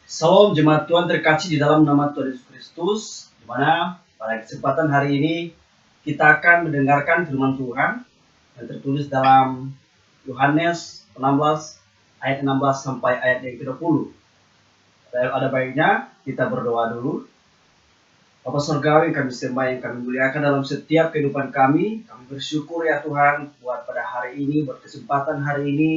Salam jemaat Tuhan terkasih di dalam nama Tuhan Yesus Kristus, di mana pada kesempatan hari ini kita akan mendengarkan firman Tuhan yang tertulis dalam Yohanes 16 ayat 16 sampai ayat yang ke-20. Ada baiknya kita berdoa dulu. Bapa Surgawi yang kami sembah, yang kami muliakan dalam setiap kehidupan kami bersyukur ya Tuhan buat pada hari ini, buat kesempatan hari ini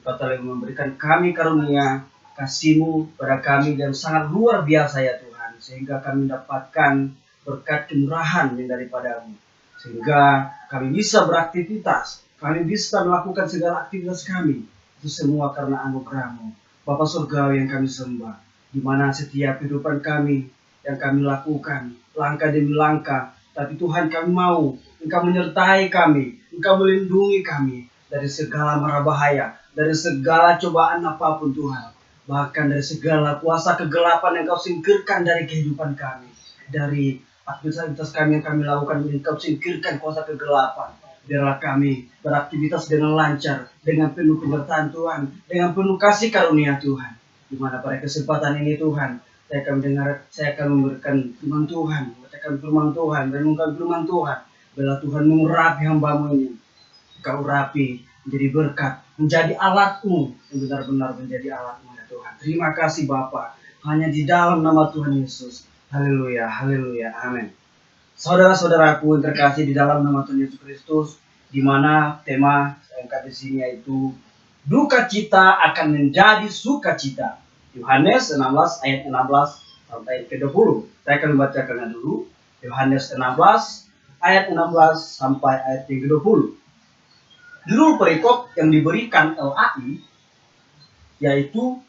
Engkau telah memberikan kami karunia kasih-Mu pada kami yang sangat luar biasa ya Tuhan, sehingga kami mendapatkan berkat kemurahan yang daripada-Mu, sehingga kami bisa beraktivitas, kami bisa melakukan segala aktivitas kami, itu semua karena anugerah-Mu Bapa Surgawi yang kami sembah, di mana setiap kehidupan kami yang kami lakukan langkah demi langkah, tapi Tuhan kami mau Engkau menyertai kami, Engkau melindungi kami dari segala mara bahaya, dari segala cobaan apapun Tuhan, bahkan dari segala kuasa kegelapan yang Kau singkirkan dari kehidupan kami, dari aktivitas kami yang kami lakukan, Engkau singkirkan kuasa kegelapan. Biarlah kami beraktivitas dengan lancar, dengan penuh penyertaan Tuhan, dengan penuh kasih karunia Tuhan. Di mana pada kesempatan ini Tuhan, saya akan memberikan firman Tuhan, membacakan firman Tuhan, renungkan firman Tuhan. Bila Tuhan mengurapi hamba-Mu ini, Kau urapi menjadi berkat, menjadi alat-Mu, yang benar-benar menjadi alat-Mu ya Tuhan. Terima kasih Bapa, hanya di dalam nama Tuhan Yesus. Haleluya, haleluya, amin. Saudara-saudaraku yang terkasih di dalam nama Tuhan Yesus Kristus, di mana tema yang angkat di sini yaitu duka cita akan menjadi sukacita. Yohanes 16 ayat 16 sampai ke-20. Saya akan membacakannya dulu. Yohanes 16 ayat 16 sampai ayat yang ke-20. Judul perikop yang diberikan LAI yaitu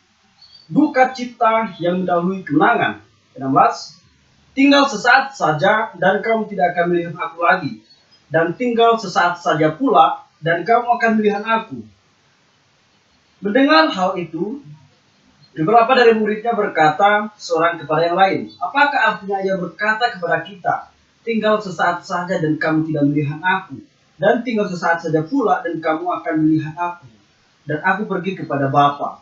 duka cita yang mendahului kemenangan. 16. Tinggal sesaat saja dan kamu tidak akan melihat aku lagi. Dan tinggal sesaat saja pula dan kamu akan melihat aku. Mendengar hal itu, beberapa dari muridnya berkata seorang kepada yang lain, apakah artinya ia berkata kepada kita, tinggal sesaat saja dan kamu tidak melihat aku. Dan tinggal sesaat saja pula dan kamu akan melihat aku. Dan aku pergi kepada Bapa.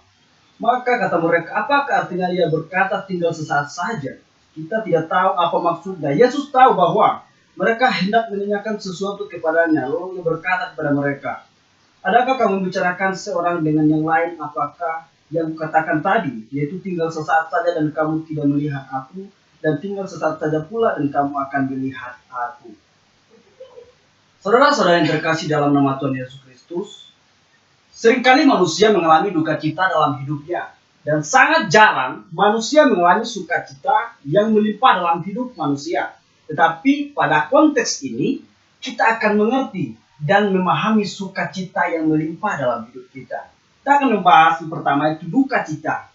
Maka kata mereka, apakah artinya ia berkata tinggal sesaat saja? Kita tidak tahu apa maksudnya. Yesus tahu bahwa mereka hendak menanyakan sesuatu kepadanya. Lalu ia berkata kepada mereka, adakah kamu membicarakan seorang dengan yang lain apakah yang kukatakan tadi, yaitu tinggal sesaat saja dan kamu tidak melihat aku, dan tinggal sesaat saja pula dan kamu akan melihat aku. Saudara-saudara yang terkasih dalam nama Tuhan Yesus Kristus, seringkali manusia mengalami duka cita dalam hidupnya. Dan sangat jarang manusia mengalami sukacita yang melimpah dalam hidup manusia. Tetapi pada konteks ini, kita akan mengerti dan memahami sukacita yang melimpah dalam hidup kita. Kita akan membahas yang pertama itu duka cita.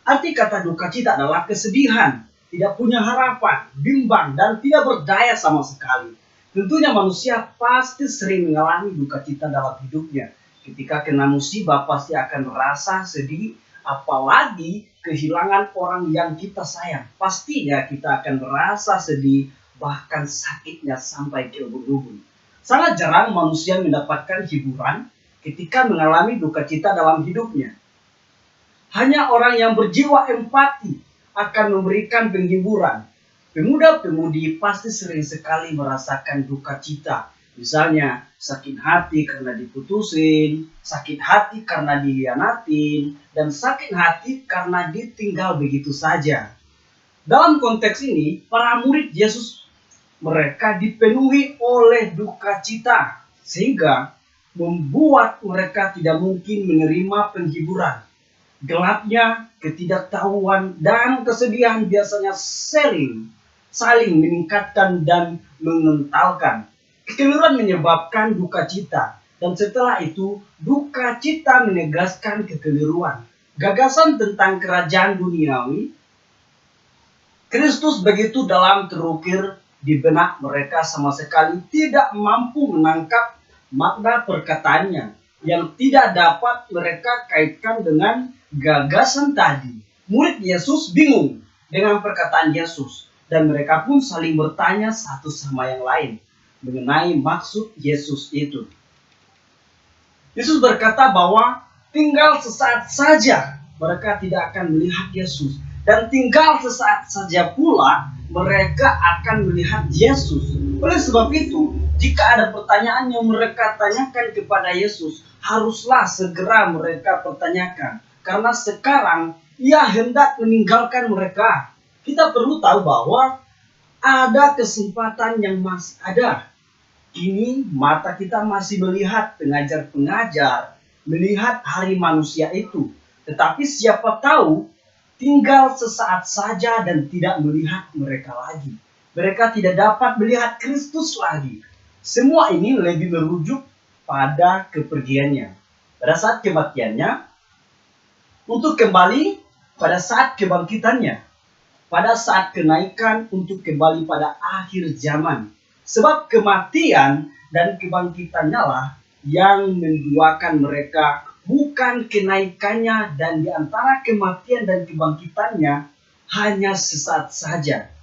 Arti kata duka cita adalah kesedihan, tidak punya harapan, bimbang, dan tidak berdaya sama sekali. Tentunya manusia pasti sering mengalami duka cita dalam hidupnya. Ketika kena musibah pasti akan merasa sedih, apalagi kehilangan orang yang kita sayang. Pastinya kita akan merasa sedih, bahkan sakitnya sampai ke ubun-ubun. Sangat jarang manusia mendapatkan hiburan ketika mengalami duka cita dalam hidupnya. Hanya orang yang berjiwa empati akan memberikan penghiburan. Pemuda-pemudi pasti sering sekali merasakan duka cita. Misalnya sakit hati karena diputusin, sakit hati karena dikhianatin, dan sakit hati karena ditinggal begitu saja. Dalam konteks ini, para murid Yesus mereka dipenuhi oleh duka cita, sehingga membuat mereka tidak mungkin menerima penghiburan. Gelapnya, ketidaktahuan, dan kesedihan biasanya saling meningkatkan dan mengentalkan. Kekeliruan menyebabkan duka cita, dan setelah itu duka cita menegaskan kekeliruan. Gagasan tentang kerajaan duniawi Kristus begitu dalam terukir di benak mereka sama sekali tidak mampu menangkap makna perkataannya yang tidak dapat mereka kaitkan dengan gagasan tadi. Murid Yesus bingung dengan perkataan Yesus, dan mereka pun saling bertanya satu sama yang lain mengenai maksud Yesus itu. Yesus berkata bahwa tinggal sesaat saja mereka tidak akan melihat Yesus. Dan tinggal sesaat saja pula mereka akan melihat Yesus. Oleh sebab itu, jika ada pertanyaan yang mereka tanyakan kepada Yesus, haruslah segera mereka pertanyakan. Karena sekarang ia hendak meninggalkan mereka. Kita perlu tahu bahwa ada kesempatan yang masih ada. Ini mata kita masih melihat pengajar-pengajar, melihat hari manusia itu. Tetapi siapa tahu tinggal sesaat saja dan tidak melihat mereka lagi. Mereka tidak dapat melihat Kristus lagi. Semua ini lebih merujuk pada kepergiannya. Pada saat kematiannya, untuk kembali pada saat kebangkitannya. Pada saat kenaikan untuk kembali pada akhir zaman. Sebab kematian dan kebangkitannya lah yang menduakan mereka, bukan kenaikannya, dan di antara kematian dan kebangkitannya hanya sesaat saja.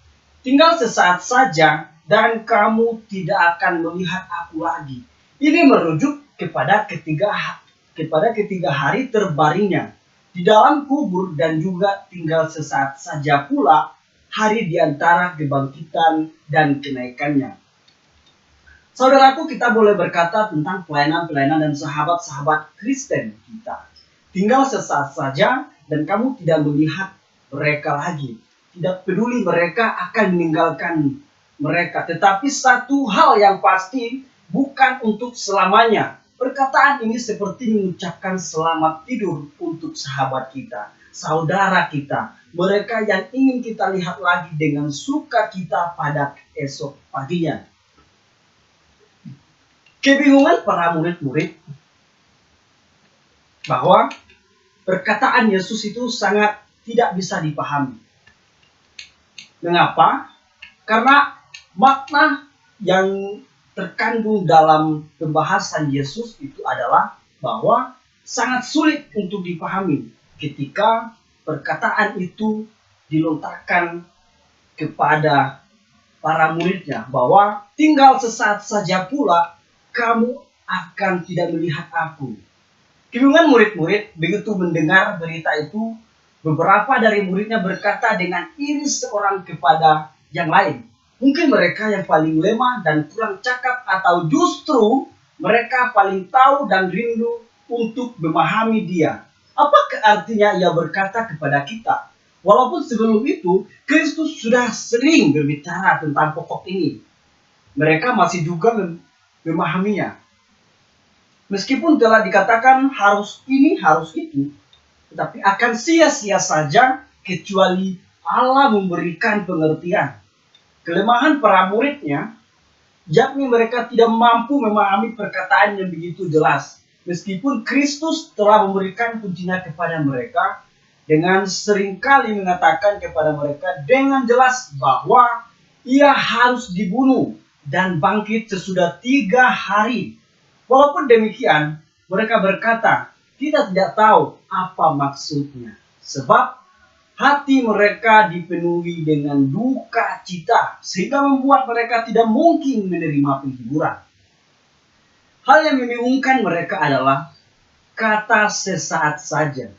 Tinggal sesaat saja dan kamu tidak akan melihat aku lagi. Ini merujuk kepada ketiga hari terbaringnya di dalam kubur dan juga tinggal sesaat saja pula hari di antara kebangkitan dan kenaikannya. Saudaraku, kita boleh berkata tentang pelayanan-pelayanan dan sahabat-sahabat Kristen kita. Tinggal sesaat saja dan kamu tidak melihat mereka lagi. Tidak peduli mereka akan meninggalkan mereka. Tetapi satu hal yang pasti, bukan untuk selamanya. Perkataan ini seperti mengucapkan selamat tidur untuk sahabat kita, saudara kita. Mereka yang ingin kita lihat lagi dengan sukacita pada esok paginya. Kebingungan para murid-murid bahwa perkataan Yesus itu sangat tidak bisa dipahami. Mengapa? Karena makna yang terkandung dalam pembahasan Yesus itu adalah bahwa sangat sulit untuk dipahami ketika perkataan itu dilontarkan kepada para muridnya, bahwa tinggal sesaat saja pula kamu akan tidak melihat aku. Kebingungan murid-murid begitu mendengar berita itu. Beberapa dari muridnya berkata dengan iri seorang kepada yang lain. Mungkin mereka yang paling lemah dan kurang cakap, atau justru mereka paling tahu dan rindu untuk memahami dia. Apakah artinya ia berkata kepada kita? Walaupun sebelum itu Kristus sudah sering berbicara tentang pokok ini, mereka masih juga memahaminya. Meskipun telah dikatakan harus ini, harus itu, tetapi akan sia-sia saja kecuali Allah memberikan pengertian. Kelemahan para muridnya, yakni mereka tidak mampu memahami perkataan yang begitu jelas. Meskipun Kristus telah memberikan kuncinya kepada mereka, dengan seringkali mengatakan kepada mereka dengan jelas bahwa ia harus dibunuh dan bangkit sesudah 3 hari. Walaupun demikian, mereka berkata, kita tidak tahu apa maksudnya. Sebab hati mereka dipenuhi dengan duka cita, sehingga membuat mereka tidak mungkin menerima penghiburan. Hal yang membingungkan mereka adalah kata sesaat saja.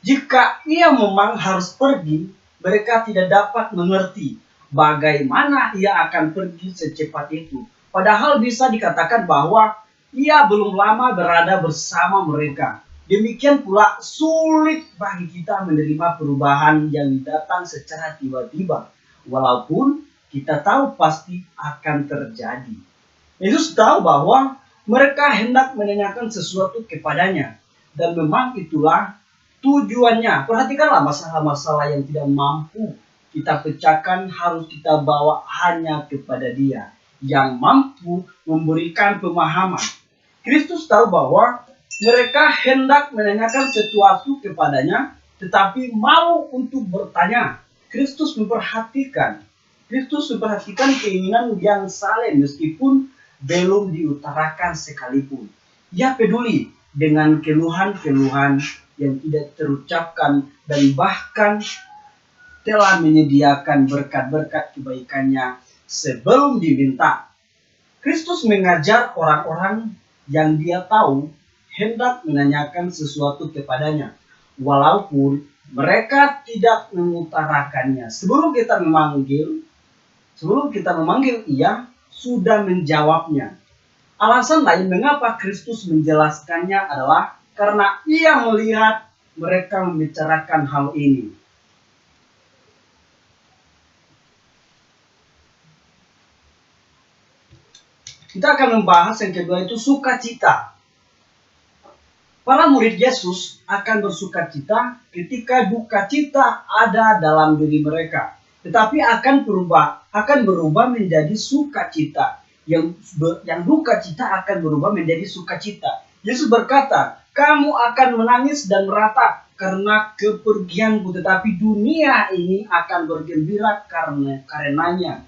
Jika ia memang harus pergi, mereka tidak dapat mengerti bagaimana ia akan pergi secepat itu. Padahal bisa dikatakan bahwa ia belum lama berada bersama mereka. Demikian pula sulit bagi kita menerima perubahan yang datang secara tiba-tiba. Walaupun kita tahu pasti akan terjadi. Yesus tahu bahwa mereka hendak menanyakan sesuatu kepadanya. Dan memang itulah tujuannya. Perhatikanlah masalah-masalah yang tidak mampu kita pecahkan harus kita bawa hanya kepada Dia yang mampu memberikan pemahaman. Kristus tahu bahwa mereka hendak menanyakan sesuatu kepadanya, tetapi mau untuk bertanya. Kristus memperhatikan keinginan yang saleh meskipun belum diutarakan sekalipun. Ia peduli dengan keluhan-keluhan yang tidak terucapkan dan bahkan telah menyediakan berkat-berkat kebaikannya sebelum diminta. Kristus mengajar orang-orang yang Dia tahu hendak menanyakan sesuatu kepadanya, walaupun mereka tidak mengutarakannya. Sebelum kita memanggil, ia sudah menjawabnya. Alasan lain mengapa Kristus menjelaskannya adalah karena ia melihat mereka membicarakan hal ini. Kita akan membahas yang kedua, itu sukacita. Para murid Yesus akan bersukacita ketika duka cita ada dalam diri mereka. Tetapi akan berubah menjadi sukacita. Yang duka cita akan berubah menjadi sukacita. Yesus berkata, kamu akan menangis dan meratap karena kepergianku, tetapi dunia ini akan bergembira karenanya.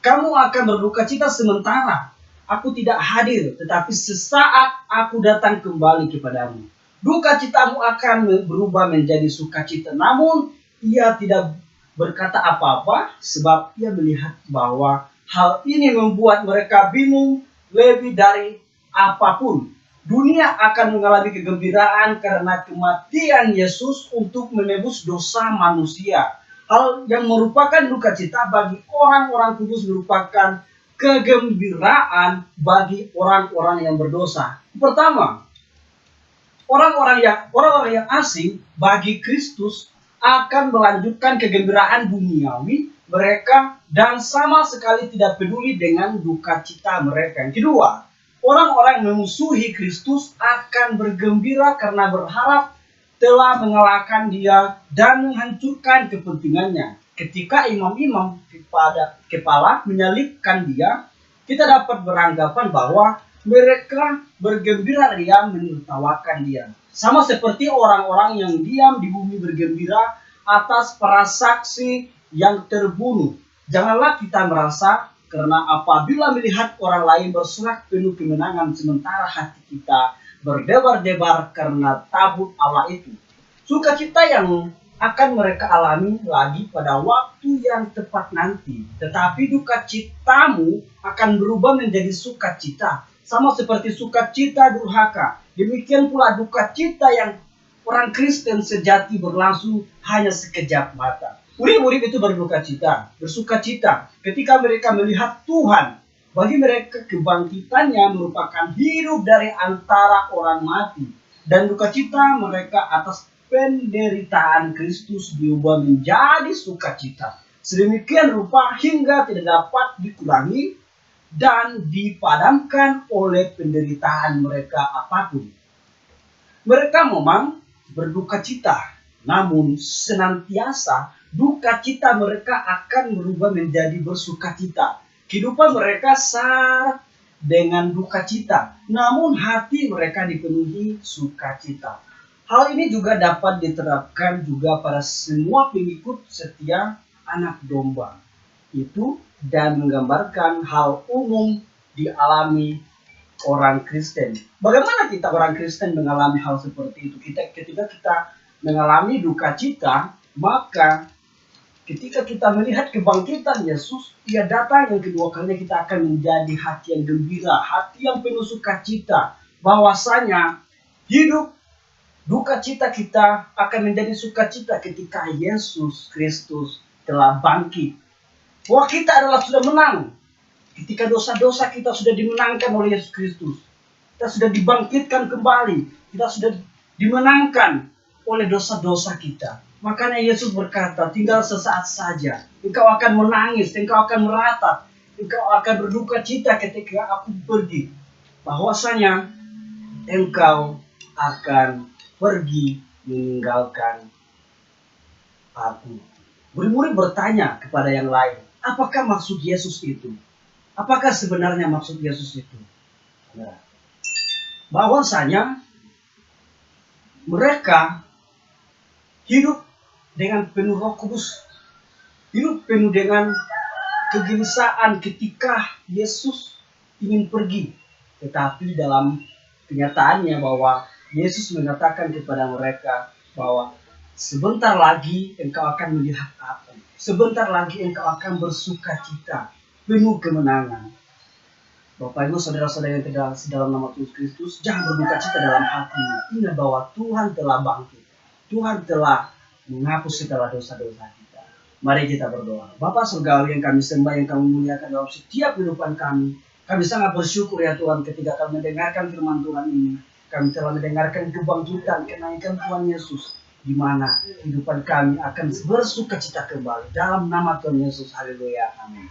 Kamu akan berduka cita sementara aku tidak hadir, tetapi sesaat aku datang kembali kepadamu. Duka citamu akan berubah menjadi sukacita. Namun ia tidak berkata apa-apa sebab ia melihat bahwa hal ini membuat mereka bingung lebih dari apapun. Dunia akan mengalami kegembiraan karena kematian Yesus untuk menebus dosa manusia. Hal yang merupakan duka cita bagi orang-orang kudus merupakan kegembiraan bagi orang-orang yang berdosa. Pertama, orang-orang yang asing bagi Kristus akan melanjutkan kegembiraan duniawi mereka dan sama sekali tidak peduli dengan duka cita mereka. Yang kedua, orang-orang yang memusuhi Kristus akan bergembira karena berharap telah mengalahkan dia dan menghancurkan kepentingannya. Ketika imam-imam kepala menyalibkan dia, kita dapat beranggapan bahwa mereka bergembira ria menertawakan dia. Sama seperti orang-orang yang diam di bumi bergembira atas para saksi yang terbunuh. Janganlah kita merasa karena apabila melihat orang lain bersorak penuh kemenangan sementara hati kita berdebar-debar karena tabut Allah itu. Sukacita yang akan mereka alami lagi pada waktu yang tepat nanti. Tetapi duka citamu akan berubah menjadi sukacita. Sama seperti sukacita durhaka. Demikian pula duka cita yang orang Kristen sejati berlangsung hanya sekejap mata. Murid-murid itu bersukacita ketika mereka melihat Tuhan. Bagi mereka kebangkitannya merupakan hidup dari antara orang mati. Dan duka cita mereka atas penderitaan Kristus diubah menjadi sukacita. Sedemikian rupa hingga tidak dapat dikurangi dan dipadamkan oleh penderitaan mereka apapun. Mereka memang berduka cita, namun senantiasa duka cita mereka akan berubah menjadi bersukacita. Kehidupan mereka syarat dengan duka cita, namun hati mereka dipenuhi sukacita. Hal ini juga dapat diterapkan juga pada semua pengikut setia anak domba. Itu dan menggambarkan hal umum dialami orang Kristen. Bagaimana kita orang Kristen mengalami hal seperti itu? Ketika kita mengalami duka cita, maka ketika kita melihat kebangkitan Yesus, ia datang yang kedua kalinya, kita akan menjadi hati yang gembira, hati yang penuh sukacita. Bahwasanya hidup duka cita kita akan menjadi sukacita ketika Yesus Kristus telah bangkit. Bahwa kita adalah sudah menang. Ketika dosa-dosa kita sudah dimenangkan oleh Yesus Kristus. Kita sudah dibangkitkan kembali. Kita sudah dimenangkan oleh dosa-dosa kita. Makanya Yesus berkata, tinggal sesaat saja. Engkau akan menangis, engkau akan meratap. Engkau akan berduka cita ketika aku pergi. Bahwasanya engkau akan pergi meninggalkan aku. Murid-murid bertanya kepada yang lain, apakah maksud Yesus itu? Apakah sebenarnya maksud Yesus itu? Nah, bahwasanya mereka hidup dengan penuh Roh Kudus, hidup penuh dengan kegelisahan ketika Yesus ingin pergi. Tetapi dalam kenyataannya bahwa Yesus mengatakan kepada mereka bahwa sebentar lagi engkau akan melihat aku. Sebentar lagi engkau akan bersuka cita, penuh kemenangan. Bapak Ibu saudara-saudara yang terkasih dalam nama Yesus Kristus, jangan berduka cita dalam hatimu. Ingat bahwa Tuhan telah bangkit. Tuhan telah menghapus segala dosa-dosa kita. Mari kita berdoa. Bapa Surgawi yang kami sembah, yang kami muliakan dalam setiap kehidupan kami. Kami sangat bersyukur ya Tuhan ketika kami mendengarkan firman Tuhan ini. Kami telah mendengarkan kebangkitan, kenaikan Tuhan Yesus, di mana kehidupan kami akan bersukacita kembali. Dalam nama Tuhan Yesus, haleluya, amin.